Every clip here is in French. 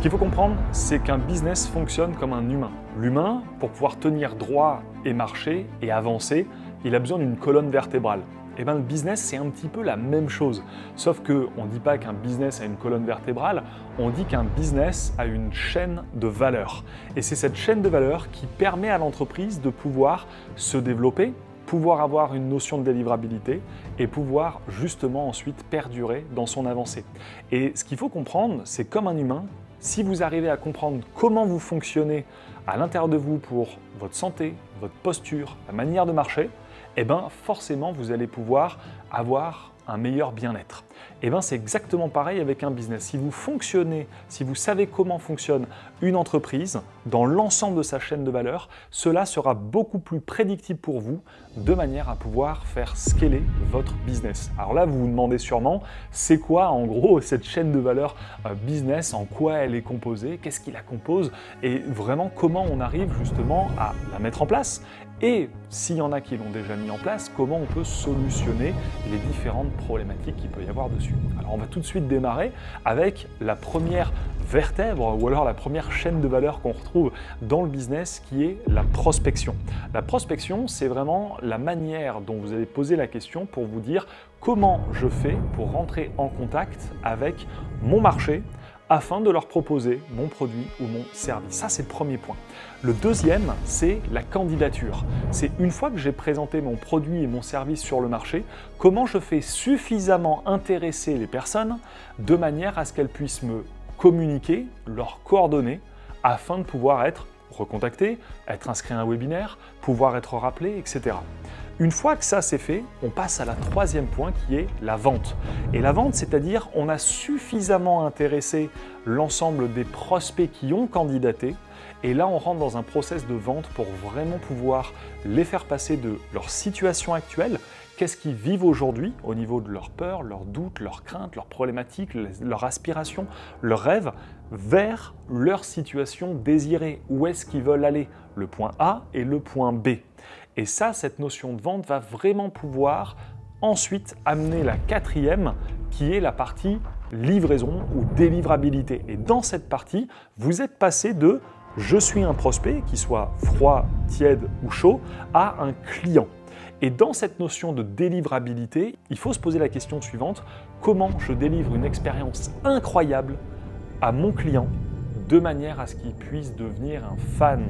qu'il faut comprendre, c'est qu'un business fonctionne comme un humain. L'humain, pour pouvoir tenir droit et marcher et avancer, il a besoin d'une colonne vertébrale. Et bien le business, c'est un petit peu la même chose. Sauf qu'on ne dit pas qu'un business a une colonne vertébrale, on dit qu'un business a une chaîne de valeur. Et c'est cette chaîne de valeur qui permet à l'entreprise de pouvoir se développer, pouvoir avoir une notion de délivrabilité et pouvoir justement ensuite perdurer dans son avancée. Et ce qu'il faut comprendre, c'est comme un humain, si vous arrivez à comprendre comment vous fonctionnez à l'intérieur de vous pour votre santé, votre posture, la manière de marcher, eh bien forcément vous allez pouvoir avoir un meilleur bien-être. Et bien c'est exactement pareil avec un business. Si vous fonctionnez, si vous savez comment fonctionne une entreprise dans l'ensemble de sa chaîne de valeur, cela sera beaucoup plus prédictible pour vous de manière à pouvoir faire scaler votre business. Alors là, vous vous demandez sûrement, c'est quoi en gros cette chaîne de valeur business, en quoi elle est composée, qu'est-ce qui la compose et vraiment comment on arrive justement à la mettre en place et s'il y en a qui l'ont déjà mis en place, comment on peut solutionner les différentes problématiques qu'il peut y avoir dessus. Alors on va tout de suite démarrer avec la première vertèbre ou alors la première chaîne de valeur qu'on retrouve dans le business qui est la prospection. La prospection, c'est vraiment la manière dont vous allez poser la question pour vous dire comment je fais pour rentrer en contact avec mon marché afin de leur proposer mon produit ou mon service. Ça, c'est le premier point. Le deuxième, c'est la candidature. C'est une fois que j'ai présenté mon produit et mon service sur le marché, comment je fais suffisamment intéresser les personnes de manière à ce qu'elles puissent me communiquer leurs coordonnées afin de pouvoir être recontactées, être inscrites à un webinaire, pouvoir être rappelées, etc. Une fois que ça c'est fait, on passe à la troisième point qui est la vente. Et la vente, c'est-à-dire on a suffisamment intéressé l'ensemble des prospects qui ont candidaté et là on rentre dans un process de vente pour vraiment pouvoir les faire passer de leur situation actuelle, qu'est-ce qu'ils vivent aujourd'hui au niveau de leurs peurs, leurs doutes, leurs craintes, leurs problématiques, leurs aspirations, leurs rêves, vers leur situation désirée. Où est-ce qu'ils veulent aller? Le point A et le point B. Et ça, cette notion de vente va vraiment pouvoir ensuite amener la quatrième qui est la partie livraison ou délivrabilité. Et dans cette partie, vous êtes passé de « je suis un prospect » qui soit froid, tiède ou chaud à un client. Et dans cette notion de délivrabilité, il faut se poser la question suivante, comment je délivre une expérience incroyable à mon client de manière à ce qu'il puisse devenir un fan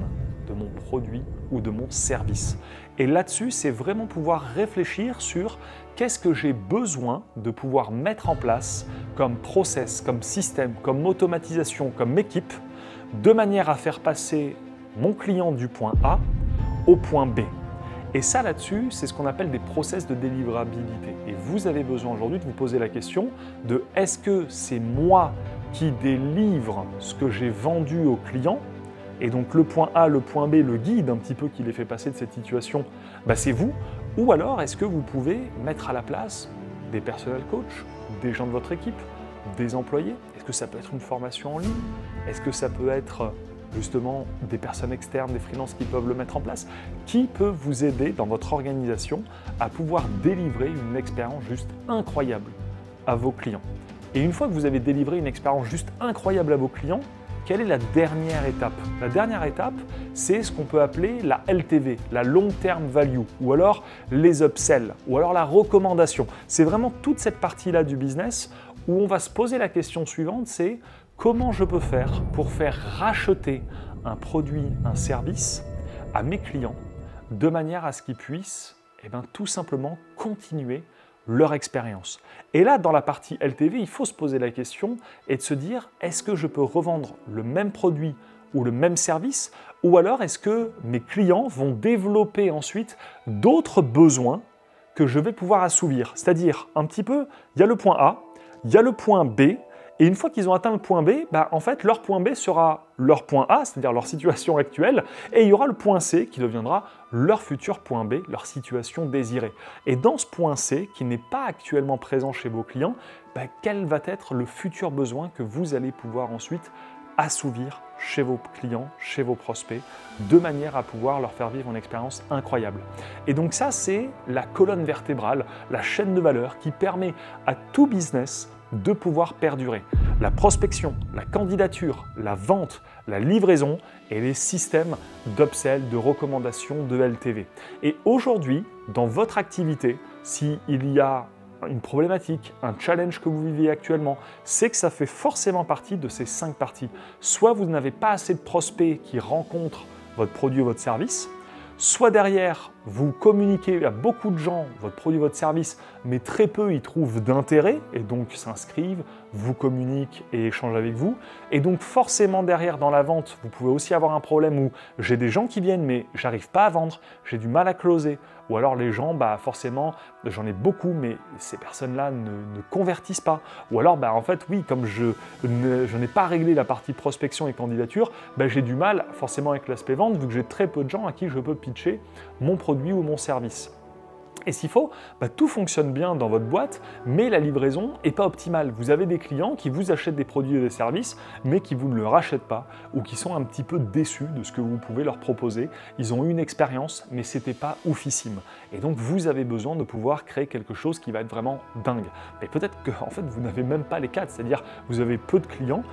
de mon produit ou de mon service. Et là-dessus, c'est vraiment pouvoir réfléchir sur qu'est-ce que j'ai besoin de pouvoir mettre en place comme process, comme système, comme automatisation, comme équipe, de manière à faire passer mon client du point A au point B. Et ça, là-dessus, c'est ce qu'on appelle des process de délivrabilité. Et vous avez besoin aujourd'hui de vous poser la question de est-ce que c'est moi qui délivre ce que j'ai vendu au client? Et donc le point A, le point B, le guide un petit peu qui les fait passer de cette situation, c'est vous. Ou alors est-ce que vous pouvez mettre à la place des personnel coachs, des gens de votre équipe, des employés? Est-ce que ça peut être une formation en ligne? Est-ce que ça peut être justement des personnes externes, des freelances qui peuvent le mettre en place? Qui peut vous aider dans votre organisation à pouvoir délivrer une expérience juste incroyable à vos clients? Et une fois que vous avez délivré une expérience juste incroyable à vos clients, quelle est la dernière étape? La dernière étape, c'est ce qu'on peut appeler la LTV, la Long Term Value, ou alors les upsells, ou alors la recommandation. C'est vraiment toute cette partie-là du business où on va se poser la question suivante, c'est comment je peux faire pour faire racheter un produit, un service à mes clients de manière à ce qu'ils puissent tout simplement continuer leur expérience. Et là, dans la partie LTV, il faut se poser la question et de se dire, est-ce que je peux revendre le même produit ou le même service? Ou alors, est-ce que mes clients vont développer ensuite d'autres besoins que je vais pouvoir assouvir? C'est-à-dire, un petit peu, il y a le point A, il y a le point B, et une fois qu'ils ont atteint le point B, en fait, leur point B sera leur point A, c'est-à-dire leur situation actuelle, et il y aura le point C qui deviendra leur futur point B, leur situation désirée. Et dans ce point C, qui n'est pas actuellement présent chez vos clients, quel va être le futur besoin que vous allez pouvoir ensuite assouvir chez vos clients, chez vos prospects, de manière à pouvoir leur faire vivre une expérience incroyable. Et donc ça, c'est la colonne vertébrale, la chaîne de valeur qui permet à tout business de pouvoir perdurer. La prospection, la candidature, la vente, la livraison et les systèmes d'upsell, de recommandation, de LTV. Et aujourd'hui, dans votre activité, s'il y a une problématique, un challenge que vous vivez actuellement, c'est que ça fait forcément partie de ces 5 parties. Soit vous n'avez pas assez de prospects qui rencontrent votre produit ou votre service, soit derrière, vous communiquez à beaucoup de gens votre produit, votre service, mais très peu y trouvent d'intérêt et donc s'inscrivent, vous communiquent et échangent avec vous. Et donc forcément derrière, dans la vente, vous pouvez aussi avoir un problème où j'ai des gens qui viennent mais j'arrive pas à vendre, j'ai du mal à closer. Ou alors les gens, forcément, j'en ai beaucoup, mais ces personnes-là ne convertissent pas. Ou alors, en fait, oui, comme je n'ai pas réglé la partie prospection et candidature, j'ai du mal forcément avec l'aspect vente, vu que j'ai très peu de gens à qui je peux pitcher mon produit ou mon service. Et s'il faut, tout fonctionne bien dans votre boîte, mais la livraison n'est pas optimale. Vous avez des clients qui vous achètent des produits et des services, mais qui vous ne le rachètent pas, ou qui sont un petit peu déçus de ce que vous pouvez leur proposer. Ils ont eu une expérience, mais ce n'était pas oufissime. Et donc, vous avez besoin de pouvoir créer quelque chose qui va être vraiment dingue. Mais peut-être que en fait, vous n'avez même pas les 4, c'est-à-dire vous avez peu de clients,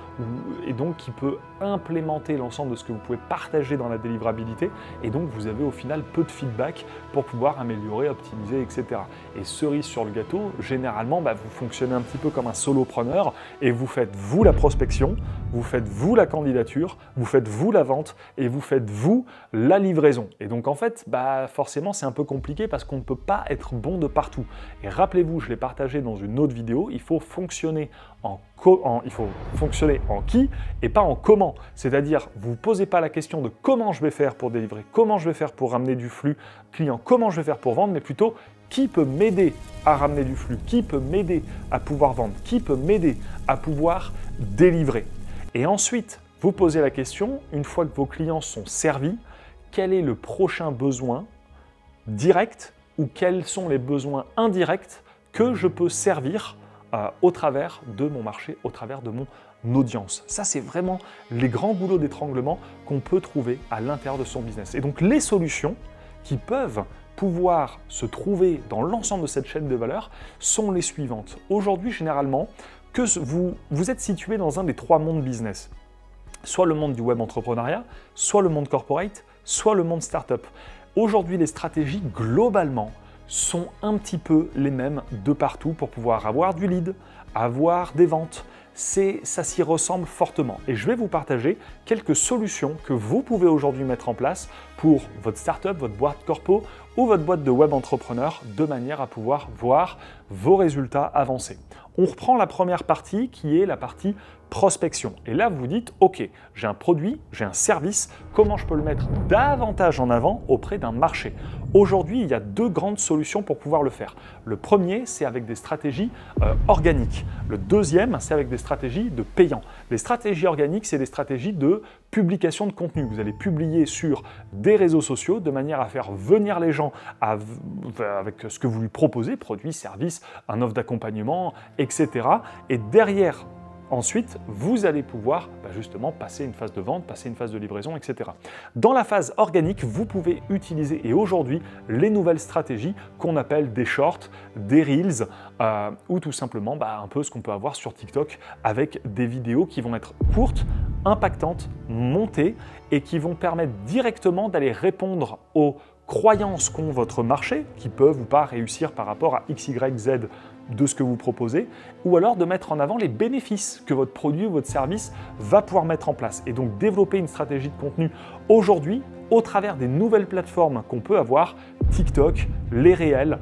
et donc qui peut implémenter l'ensemble de ce que vous pouvez partager dans la délivrabilité, et donc vous avez au final peu de feedback pour pouvoir améliorer, optimiser, etc. Et cerise sur le gâteau, généralement, vous fonctionnez un petit peu comme un solopreneur et vous faites vous la prospection, vous faites vous la candidature, vous faites vous la vente et vous faites vous la livraison. Et donc en fait, forcément, c'est un peu compliqué parce qu'on ne peut pas être bon de partout. Et rappelez-vous, je l'ai partagé dans une autre vidéo, il faut fonctionner en qui et pas en comment. C'est-à-dire, vous ne posez pas la question de comment je vais faire pour délivrer, comment je vais faire pour ramener du flux client, comment je vais faire pour vendre, mais plutôt qui peut m'aider à ramener du flux, qui peut m'aider à pouvoir vendre, qui peut m'aider à pouvoir délivrer. Et ensuite, vous posez la question, une fois que vos clients sont servis, quel est le prochain besoin direct ou quels sont les besoins indirects que je peux servir au travers de mon marché, au travers de mon audience. Ça, c'est vraiment les grands boulots d'étranglement qu'on peut trouver à l'intérieur de son business. Et donc, les solutions qui peuvent pouvoir se trouver dans l'ensemble de cette chaîne de valeur sont les suivantes. Aujourd'hui, généralement, que vous êtes situé dans un des 3 mondes business, soit le monde du web entrepreneuriat, soit le monde corporate, soit le monde startup. Aujourd'hui, les stratégies, globalement, sont un petit peu les mêmes de partout pour pouvoir avoir du lead, avoir des ventes. Ça s'y ressemble fortement. Et je vais vous partager quelques solutions que vous pouvez aujourd'hui mettre en place pour votre startup, votre boîte corpo ou votre boîte de web entrepreneur de manière à pouvoir voir vos résultats avancer. On reprend la première partie qui est la partie prospection. Et là, vous vous dites, OK, j'ai un produit, j'ai un service, comment je peux le mettre davantage en avant auprès d'un marché? Aujourd'hui, il y a 2 grandes solutions pour pouvoir le faire. Le premier, c'est avec des stratégies organiques. Le deuxième, c'est avec des stratégies de payants. Les stratégies organiques, c'est des stratégies de publication de contenu. Vous allez publier sur des réseaux sociaux de manière à faire venir les gens avec ce que vous lui proposez, produits, services, un offre d'accompagnement, etc. Et derrière, ensuite, vous allez pouvoir justement passer une phase de vente, passer une phase de livraison, etc. Dans la phase organique, vous pouvez utiliser, et aujourd'hui, les nouvelles stratégies qu'on appelle des shorts, des reels, ou tout simplement un peu ce qu'on peut avoir sur TikTok avec des vidéos qui vont être courtes, impactantes, montées, et qui vont permettre directement d'aller répondre aux croyances qu'ont votre marché, qui peuvent ou pas réussir par rapport à X, Y, Z de ce que vous proposez, ou alors de mettre en avant les bénéfices que votre produit ou votre service va pouvoir mettre en place. Et donc développer une stratégie de contenu aujourd'hui au travers des nouvelles plateformes qu'on peut avoir, TikTok, les réels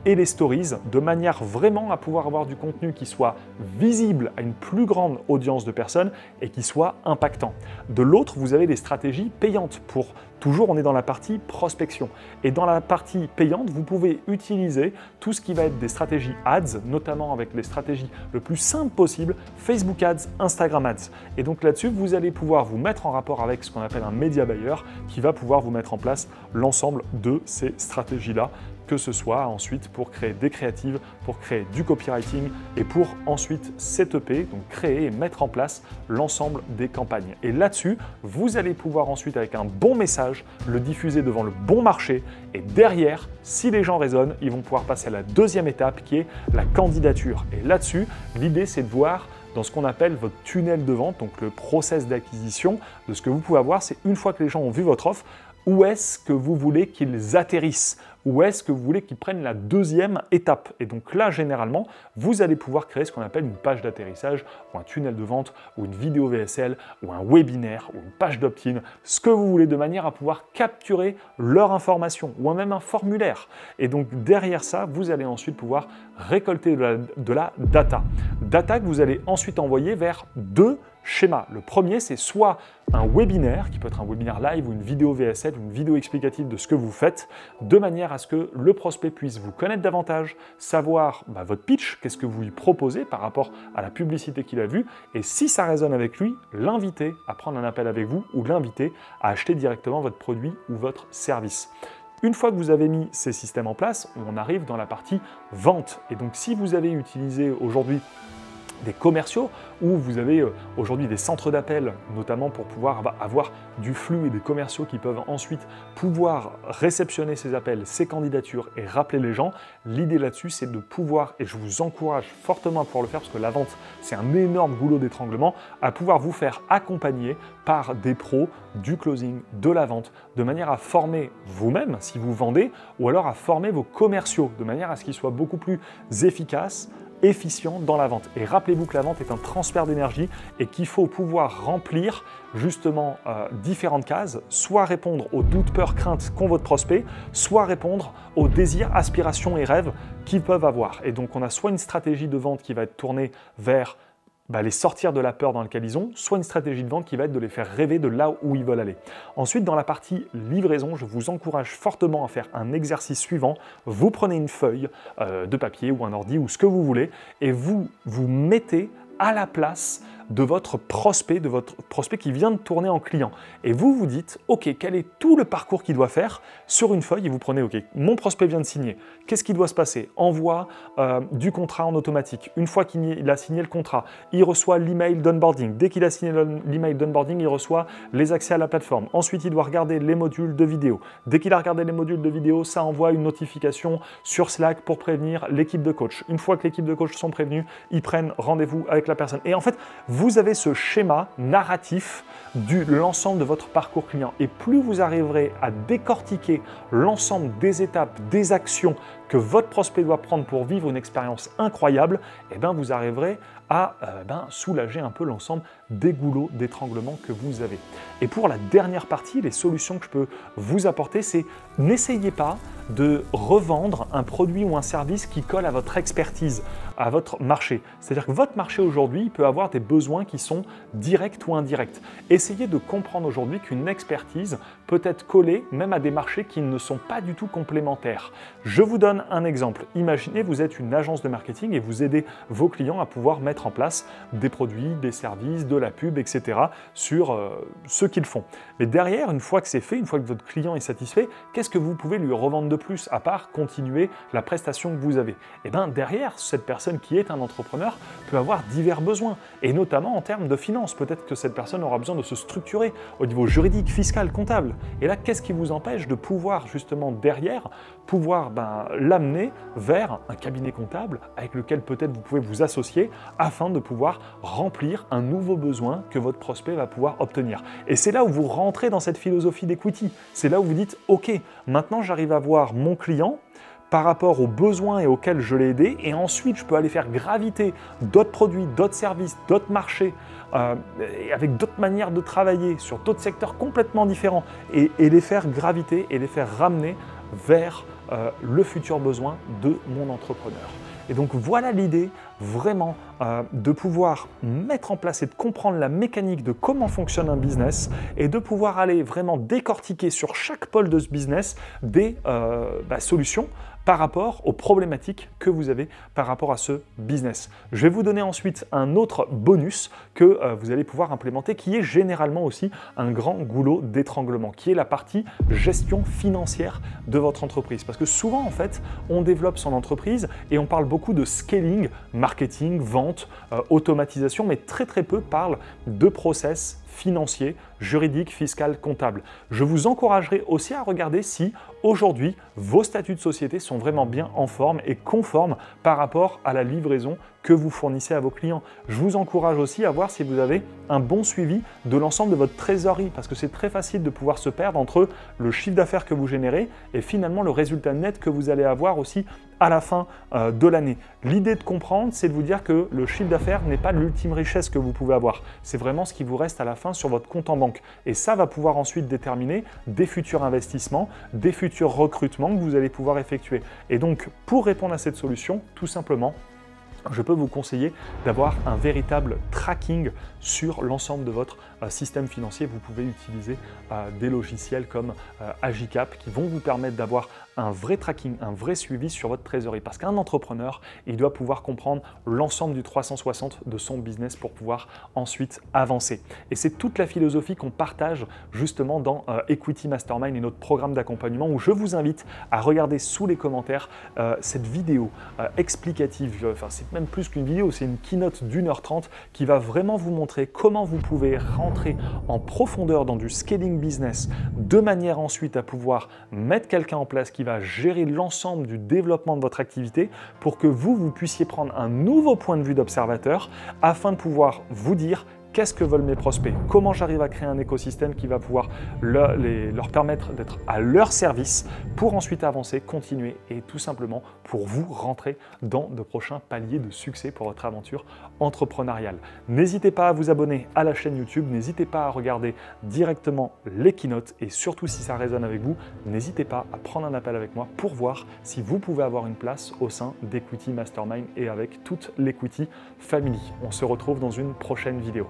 et les stories, de manière vraiment à pouvoir avoir du contenu qui soit visible à une plus grande audience de personnes et qui soit impactant. De l'autre, vous avez des stratégies payantes pour toujours, on est dans la partie prospection. Et dans la partie payante, vous pouvez utiliser tout ce qui va être des stratégies ads, notamment avec les stratégies le plus simple possible, Facebook Ads, Instagram Ads. Et donc là-dessus, vous allez pouvoir vous mettre en rapport avec ce qu'on appelle un media buyer qui va pouvoir vous mettre en place l'ensemble de ces stratégies-là que ce soit ensuite pour créer des créatives, pour créer du copywriting et pour ensuite setuper, donc créer et mettre en place l'ensemble des campagnes. Et là-dessus, vous allez pouvoir ensuite, avec un bon message, le diffuser devant le bon marché et derrière, si les gens résonnent, ils vont pouvoir passer à la deuxième étape qui est la candidature. Et là-dessus, l'idée c'est de voir dans ce qu'on appelle votre tunnel de vente, donc le process d'acquisition, de ce que vous pouvez avoir, c'est une fois que les gens ont vu votre offre, où est-ce que vous voulez qu'ils atterrissent? Où est-ce que vous voulez qu'ils prennent la deuxième étape? Et donc là, généralement, vous allez pouvoir créer ce qu'on appelle une page d'atterrissage ou un tunnel de vente ou une vidéo VSL ou un webinaire ou une page d'opt-in, ce que vous voulez de manière à pouvoir capturer leur information ou même un formulaire. Et donc derrière ça, vous allez ensuite pouvoir récolter de la data. Data que vous allez ensuite envoyer vers deux schéma. Le premier, c'est soit un webinaire, qui peut être un webinaire live ou une vidéo VSL, une vidéo explicative de ce que vous faites, de manière à ce que le prospect puisse vous connaître davantage, savoir votre pitch, qu'est-ce que vous lui proposez par rapport à la publicité qu'il a vue, et si ça résonne avec lui, l'inviter à prendre un appel avec vous ou l'inviter à acheter directement votre produit ou votre service. Une fois que vous avez mis ces systèmes en place, on arrive dans la partie vente. Et donc si vous avez utilisé aujourd'hui des commerciaux où vous avez aujourd'hui des centres d'appel, notamment pour pouvoir avoir du flux et des commerciaux qui peuvent ensuite pouvoir réceptionner ces appels, ces candidatures et rappeler les gens. L'idée là-dessus, c'est de pouvoir, et je vous encourage fortement à pouvoir le faire parce que la vente, c'est un énorme goulot d'étranglement, à pouvoir vous faire accompagner par des pros du closing, de la vente, de manière à former vous-même si vous vendez, ou alors à former vos commerciaux, de manière à ce qu'ils soient beaucoup plus efficaces, efficient dans la vente. Et rappelez-vous que la vente est un transfert d'énergie et qu'il faut pouvoir remplir justement différentes cases, soit répondre aux doutes, peurs, craintes qu'ont votre prospect, soit répondre aux désirs, aspirations et rêves qu'ils peuvent avoir. Et donc on a soit une stratégie de vente qui va être tournée vers les sortir de la peur dans laquelle ils sont, soit une stratégie de vente qui va être de les faire rêver de là où ils veulent aller. Ensuite, dans la partie livraison, je vous encourage fortement à faire un exercice suivant. Vous prenez une feuille de papier ou un ordi ou ce que vous voulez et vous vous mettez à la place de votre prospect qui vient de tourner en client. Et vous vous dites, ok, quel est tout le parcours qu'il doit faire sur une feuille et vous prenez, ok, mon prospect vient de signer. Qu'est-ce qui doit se passer? Envoi du contrat en automatique. Une fois qu'il a signé le contrat, il reçoit l'email d'onboarding. Dès qu'il a signé l'email d'onboarding, il reçoit les accès à la plateforme. Ensuite, il doit regarder les modules de vidéo. Dès qu'il a regardé les modules de vidéo, ça envoie une notification sur Slack pour prévenir l'équipe de coach. Une fois que l'équipe de coach sont prévenus, ils prennent rendez-vous avec la personne. Et en fait, vous avez ce schéma narratif de l'ensemble de votre parcours client. Et plus vous arriverez à décortiquer l'ensemble des étapes, des actions que votre prospect doit prendre pour vivre une expérience incroyable, et vous arriverez à soulager un peu l'ensemble des goulots d'étranglement que vous avez. Et pour la dernière partie, les solutions que je peux vous apporter, c'est n'essayez pas de revendre un produit ou un service qui colle à votre expertise, à votre marché. C'est-à-dire que votre marché aujourd'hui peut avoir des besoins qui sont directs ou indirects. Essayez de comprendre aujourd'hui qu'une expertise peut être collée même à des marchés qui ne sont pas du tout complémentaires. Je vous donne un exemple. Imaginez, vous êtes une agence de marketing et vous aidez vos clients à pouvoir mettre en place des produits, des services, de la pub, etc. sur ce qu'ils font. Mais derrière, une fois que c'est fait, une fois que votre client est satisfait, qu'est-ce que vous pouvez lui revendre de plus à part continuer la prestation que vous avez? Et derrière, cette personne qui est un entrepreneur peut avoir divers besoins et notamment en termes de finances. Peut-être que cette personne aura besoin de se structurer au niveau juridique, fiscal, comptable. Et là, qu'est-ce qui vous empêche de pouvoir justement derrière pouvoir l'amener vers un cabinet comptable avec lequel peut-être vous pouvez vous associer afin de pouvoir remplir un nouveau besoin que votre prospect va pouvoir obtenir. Et c'est là où vous rentrez dans cette philosophie d'equity. C'est là où vous dites, ok, maintenant j'arrive à voir mon client par rapport aux besoins et auxquels je l'ai aidé, et ensuite je peux aller faire graviter d'autres produits, d'autres services, d'autres marchés, avec d'autres manières de travailler sur d'autres secteurs complètement différents, et les faire graviter et les faire ramener vers le futur besoin de mon entrepreneur. Et donc voilà l'idée vraiment de pouvoir mettre en place et de comprendre la mécanique de comment fonctionne un business et de pouvoir aller vraiment décortiquer sur chaque pôle de ce business des solutions par rapport aux problématiques que vous avez par rapport à ce business. Je vais vous donner ensuite un autre bonus que vous allez pouvoir implémenter qui est généralement aussi un grand goulot d'étranglement, qui est la partie gestion financière de votre entreprise. Parce que souvent, en fait, on développe son entreprise et on parle beaucoup de scaling, marketing, vente, automatisation, mais très peu parlent de process financier, juridique, fiscal, comptable. Je vous encouragerai aussi à regarder si aujourd'hui vos statuts de société sont vraiment bien en forme et conformes par rapport à la livraison que vous fournissez à vos clients. Je vous encourage aussi à voir si vous avez un bon suivi de l'ensemble de votre trésorerie parce que c'est très facile de pouvoir se perdre entre le chiffre d'affaires que vous générez et finalement le résultat net que vous allez avoir aussi à la fin de l'année. L'idée de comprendre, c'est de vous dire que le chiffre d'affaires n'est pas l'ultime richesse que vous pouvez avoir. C'est vraiment ce qui vous reste à la fin sur votre compte en banque. Et ça va pouvoir ensuite déterminer des futurs investissements, des futurs recrutements que vous allez pouvoir effectuer. Et donc, pour répondre à cette solution, tout simplement, je peux vous conseiller d'avoir un véritable tracking sur l'ensemble de votre système financier. Vous pouvez utiliser des logiciels comme Agicap qui vont vous permettre d'avoir un vrai tracking, un vrai suivi sur votre trésorerie. Parce qu'un entrepreneur, il doit pouvoir comprendre l'ensemble du 360 de son business pour pouvoir ensuite avancer. Et c'est toute la philosophie qu'on partage justement dans Equity Mastermind et notre programme d'accompagnement où je vous invite à regarder sous les commentaires cette vidéo explicative. Enfin, c'est même plus qu'une vidéo, c'est une keynote d'1h30 qui va vraiment vous montrer comment vous pouvez rentrer en profondeur dans du scaling business de manière ensuite à pouvoir mettre quelqu'un en place qui va gérer l'ensemble du développement de votre activité pour que vous puissiez prendre un nouveau point de vue d'observateur afin de pouvoir vous dire qu'est-ce que veulent mes prospects, comment j'arrive à créer un écosystème qui va pouvoir leur permettre d'être à leur service pour ensuite avancer, continuer et tout simplement pour vous rentrer dans de prochains paliers de succès pour votre aventure entrepreneuriale. N'hésitez pas à vous abonner à la chaîne YouTube, n'hésitez pas à regarder directement les keynotes et surtout si ça résonne avec vous, n'hésitez pas à prendre un appel avec moi pour voir si vous pouvez avoir une place au sein d'Equity Mastermind et avec toute l'Equity Family. On se retrouve dans une prochaine vidéo.